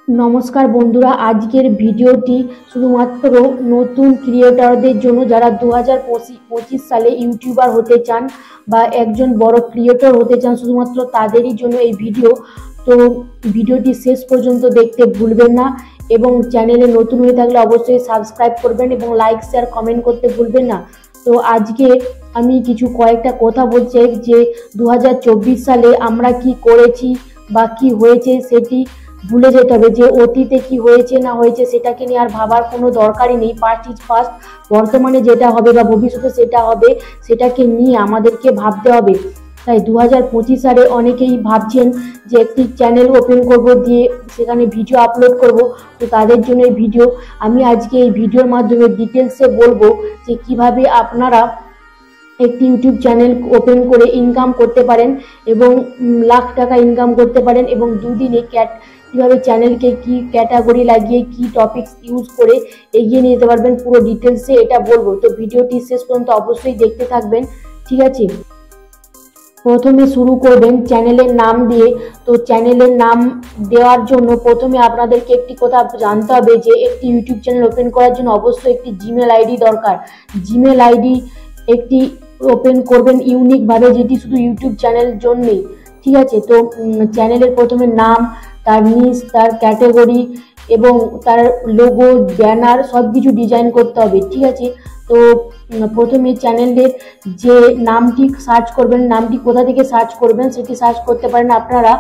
নমস্কার বন্ধুরা, আজকের ভিডিওটি শুধুমাত্র নতুন ক্রিয়েটরদের জন্য যারা 2025 সালে ইউটিউবার হতে চান বা একজন বড় ক্রিয়েটর হতে চান, শুধুমাত্র তাদেরই জন্য এই ভিডিও। তো ভিডিওটি শেষ পর্যন্ত দেখতে ভুলবেন না এবং চ্যানেলে নতুন হয়ে থাকলে অবশ্যই সাবস্ক্রাইব করবেন এবং লাইক শেয়ার কমেন্ট করতে ভুলবেন না। তো আজকে আমি কয়েকটা কথা বলছি যে 2024 সালে আমরা কি করেছি বা কি হয়েছে সেটি ভুলে যেতে হবে। যে অতীতে কি হয়েছে না হয়েছে সেটাকে নিয়ে আর ভাবার কোনো দরকারই নেই। পাস্ট ইজ পাস্ট, বর্তমানে যেটা হবে বা ভবিষ্যতে সেটা হবে সেটাকে নিয়ে আমাদেরকে ভাবতে হবে। তাই 2025 সালে অনেকেই ভাবছেন যে একটি চ্যানেল ওপেন করব, দিয়ে সেখানে ভিডিও আপলোড করব। তো তাদের জন্য এই ভিডিও। আমি আজকে এই ভিডিওর মাধ্যমে ডিটেলসে বলবো যে কিভাবে আপনারা একটি ইউটিউব চ্যানেল ওপেন করে ইনকাম করতে পারেন এবং লাখ টাকা ইনকাম করতে পারেন, এবং দুদিনে কীভাবে চ্যানেলকে কি ক্যাটাগরি লাগিয়ে কি টপিকস ইউজ করে এগিয়ে নিয়ে যেতে পারবেন, পুরো ডিটেলসে এটা বলবো। তো ভিডিওটি শেষ পর্যন্ত অবশ্যই দেখতে থাকবেন, ঠিক আছে। প্রথমে শুরু করবেন চ্যানেলের নাম দিয়ে। তো চ্যানেলের নাম দেওয়ার জন্য প্রথমে আপনাদেরকে একটি কথা জানতে হবে যে একটি ইউটিউব চ্যানেল ওপেন করার জন্য অবশ্যই একটি জিমেল আইডি দরকার। জিমেল আইডি একটি ওপেন করবেন ইউনিকভাবে, যেটি শুধু ইউটিউব চ্যানেলের জন্যই, ঠিক আছে। তো চ্যানেলের প্রথমে নাম, তার নিচ, তার ক্যাটাগরি এবং তার লোগো, ব্যানার সব কিছু ডিজাইন করতে হবে, ঠিক আছে। তো প্রথমে চ্যানেলের যে নামটি সার্চ করবেন, নামটি কোথা থেকে সার্চ করবেন সেটি সার্চ করতে পারেন আপনারা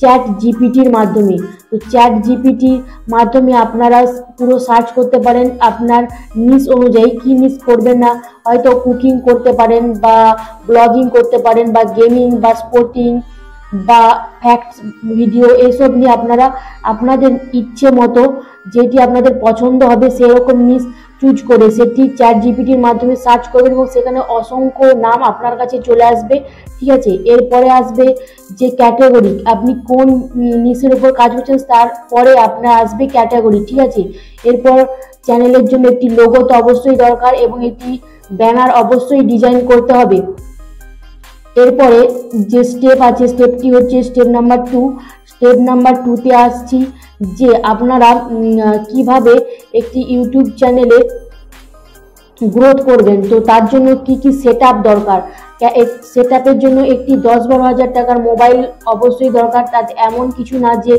চ্যাট জিপিটির মাধ্যমে। তো চ্যাট জিপিটির মাধ্যমে আপনারা পুরো সার্চ করতে পারেন আপনার নিশ অনুযায়ী। কি নিশ করবেন না, হয়তো কুকিং করতে পারেন বা ব্লগিং করতে পারেন বা গেমিং বা স্পোর্টিং বা ফ্যাক্টস ভিডিও, এসব নিয়ে আপনারা আপনাদের ইচ্ছে মতো যেটি আপনাদের পছন্দ হবে সেরকম নিশ চুজ করে সেটি চ্যাট জিপিটির মাধ্যমে সার্চ করবেন এবং সেখানে অসংখ্য নাম আপনার কাছে চলে আসবে, ঠিক আছে। এরপরে আসবে যে ক্যাটাগরি, আপনি কোন নিশের উপর কাজ করছেন তারপরে আপনার আসবে ক্যাটাগরি, ঠিক আছে। এরপর চ্যানেলের জন্য একটি লোগো তো অবশ্যই দরকার এবং একটি ব্যানার অবশ্যই ডিজাইন করতে হবে। এরপরে যে স্টেপ আছে, স্টেপটি হচ্ছে স্টেপ নাম্বার 2। স্টেপ নাম্বার 2তে আসছি যে আপনারা কিভাবে একটি ইউটিউব চ্যানেলে গ্রোথ করবেন। তো তার জন্য কি কি সেটআপ দরকার। সেটআপের জন্য একটি 10-12 হাজার টাকার মোবাইল অবশ্যই দরকার। তাতে এমন কিছু না যে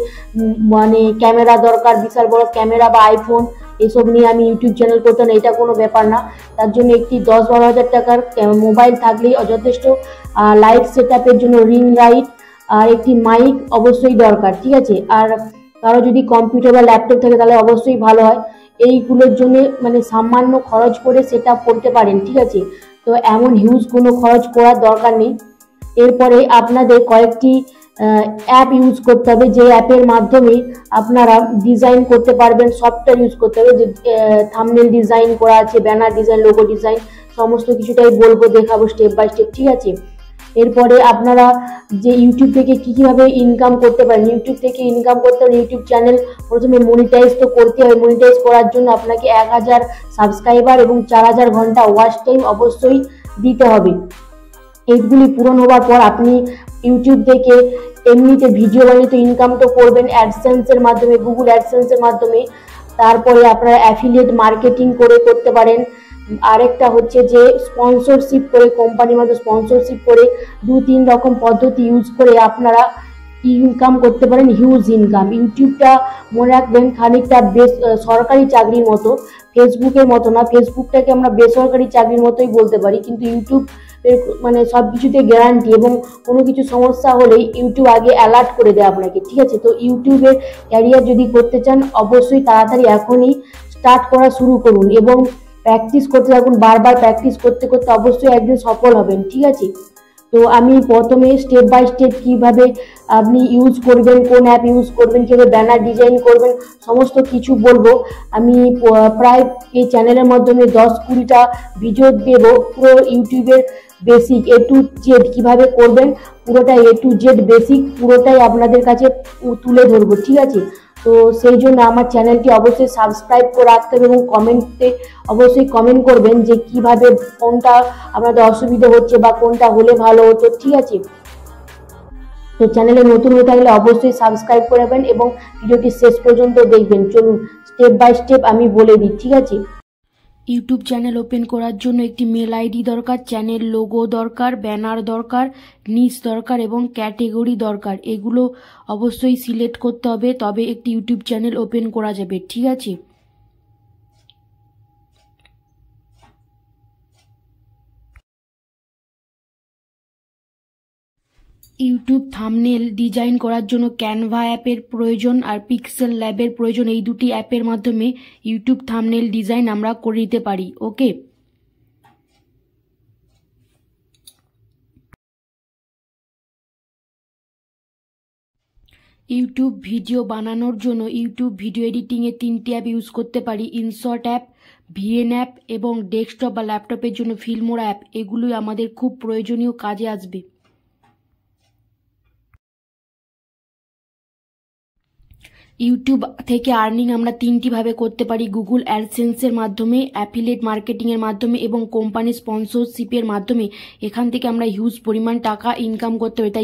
মানে ক্যামেরা দরকার, বিশাল বড় ক্যামেরা বা আইফোন এসব নিয়ে আমি ইউটিউব চ্যানেল করতাম, এটা কোনো ব্যাপার না। তার জন্য একটি 10-12 হাজার টাকার মোবাইল থাকলেই যথেষ্ট। লাইট সেটআপের জন্য রিং লাইট আর একটি মাইক অবশ্যই দরকার, ঠিক আছে। আর কারো যদি কম্পিউটার বা ল্যাপটপ থাকে তাহলে অবশ্যই ভালো হয়। এইগুলোর জন্য মানে সামান্য খরচ করে সেট আপ করতে পারেন, ঠিক আছে। তো এমন হিউজ কোনো খরচ করার দরকার নেই। এরপরে আপনাদের কয়েকটি অ্যাপ ইউজ করতে হবে, যে অ্যাপের মাধ্যমে আপনারা ডিজাইন করতে পারবেন। সফটওয়্যার ইউজ করতে হবে, যে থাম্বনেল ডিজাইন করা আছে, ব্যানার ডিজাইন, লোগো ডিজাইন, সমস্ত কিছুটাই বলবো, দেখাবো স্টেপ বাই স্টেপ, ঠিক আছে। এরপরে আপনারা যে ইউটিউব থেকে কিভাবে ইনকাম করতে পারেন। ইউটিউব থেকে ইনকাম করতে হলে ইউটিউব চ্যানেল প্রথমে মনিটাইজ তো করতে হবে। মনিটাইজ করার জন্য আপনাকে 1000 সাবস্ক্রাইবার এবং 4000 ঘন্টা ওয়াচ টাইম অবশ্যই দিতে হবে। এইগুলি পূরণ হওয়ার পর আপনি ইউটিউব থেকে এমনিতে ভিডিও বানিয়ে তো ইনকাম তো করবেন অ্যাডসেন্সের মাধ্যমে, গুগল অ্যাডসেন্সের মাধ্যমে। তারপরে আপনারা অ্যাফিলিয়েট মার্কেটিং করে করতে পারেন। আরেকটা হচ্ছে যে স্পন্সরশিপ করে, কোম্পানির মধ্যে স্পন্সরশিপ করে 2-3 রকম পদ্ধতি ইউজ করে আপনারা ইনকাম করতে পারেন, হিউজ ইনকাম। ইউটিউবটা মনে রাখবেন খানিকটা সরকারি চাকরির মতো, ফেসবুকের মতো না। ফেসবুকটাকে আমরা বেসরকারি চাকরির মতোই বলতে পারি, কিন্তু ইউটিউব মানে সব কিছুতে গ্যারান্টি, এবং কোনো কিছু সমস্যা হলেই ইউটিউব আগে অ্যালার্ট করে দেয় আপনাকে, ঠিক আছে। তো ইউটিউবের ক্যারিয়ার যদি করতে চান অবশ্যই তাড়াতাড়ি এখনই স্টার্ট করা শুরু করুন এবং প্র্যাকটিস করতে থাকুন। বারবার প্র্যাকটিস করতে করতে অবশ্যই একদিন সফল হবেন, ঠিক আছে। তো আমি প্রথমে স্টেপ বাই স্টেপ কিভাবে আপনি ইউজ করবেন, কোন অ্যাপ ইউজ করবেন, কীভাবে ব্যানার ডিজাইন করবেন, সমস্ত কিছু বলবো। আমি প্রায় এই চ্যানেলের মাধ্যমে 10-20টা ভিডিও দেবো, পুরো ইউটিউবের বেসিক A to Z কীভাবে করবেন, পুরোটাই A to Z বেসিক পুরোটাই আপনাদের কাছে তুলে ধরবো, ঠিক আছে। তো সেই জন্য আমার চ্যানেলটি অবশ্যই সাবস্ক্রাইব করে রাখতে হবে এবং কমেন্টে অবশ্যই কমেন্ট করবেন যে কিভাবে কোনটা আপনাদের অসুবিধা হচ্ছে বা কোনটা হলে ভালো হতো, ঠিক আছে। তো চ্যানেলে নতুন হয়ে থাকলে অবশ্যই সাবস্ক্রাইব করে রাখবেন এবং ভিডিওটি শেষ পর্যন্ত দেখবেন। চলুন স্টেপ বাই স্টেপ আমি বলে দিই, ঠিক আছে। ইউটিউব চ্যানেল ওপেন করার জন্য একটি মেল আইডি দরকার, চ্যানেল লোগো দরকার, ব্যানার দরকার, নিচ দরকার এবং ক্যাটেগরি দরকার। এগুলো অবশ্যই সিলেক্ট করতে হবে, তবে একটি ইউটিউব চ্যানেল ওপেন করা যাবে, ঠিক আছে। ইউটিউব থাম্বনেল ডিজাইন করার জন্য ক্যানভা অ্যাপের প্রয়োজন আর পিক্সেল ল্যাবের প্রয়োজন। এই দুটি অ্যাপের মাধ্যমে ইউটিউব থাম্বনেল ডিজাইন আমরা করে নিতে পারি, ওকে। ইউটিউব ভিডিও বানানোর জন্য ইউটিউব ভিডিও এডিটিংয়ে 3টি অ্যাপ ইউজ করতে পারি, ইনশর্ট অ্যাপ, ভিএন অ্যাপ এবং ডেস্কটপ বা ল্যাপটপের জন্য ফিল্মোরা অ্যাপ। এগুলোই আমাদের খুব প্রয়োজনীয় কাজে আসবে। ইউটিউব থেকে আর্নিং আমরা 3টি ভাবে করতে পারি, গুগল অ্যাডসেন্সের মাধ্যমে, অ্যাফিলিয়েট মার্কেটিংয়ের মাধ্যমে এবং কোম্পানি স্পন্সরশিপের মাধ্যমে। এখান থেকে আমরা হিউজ পরিমাণ টাকা ইনকাম করতে পারি। তাই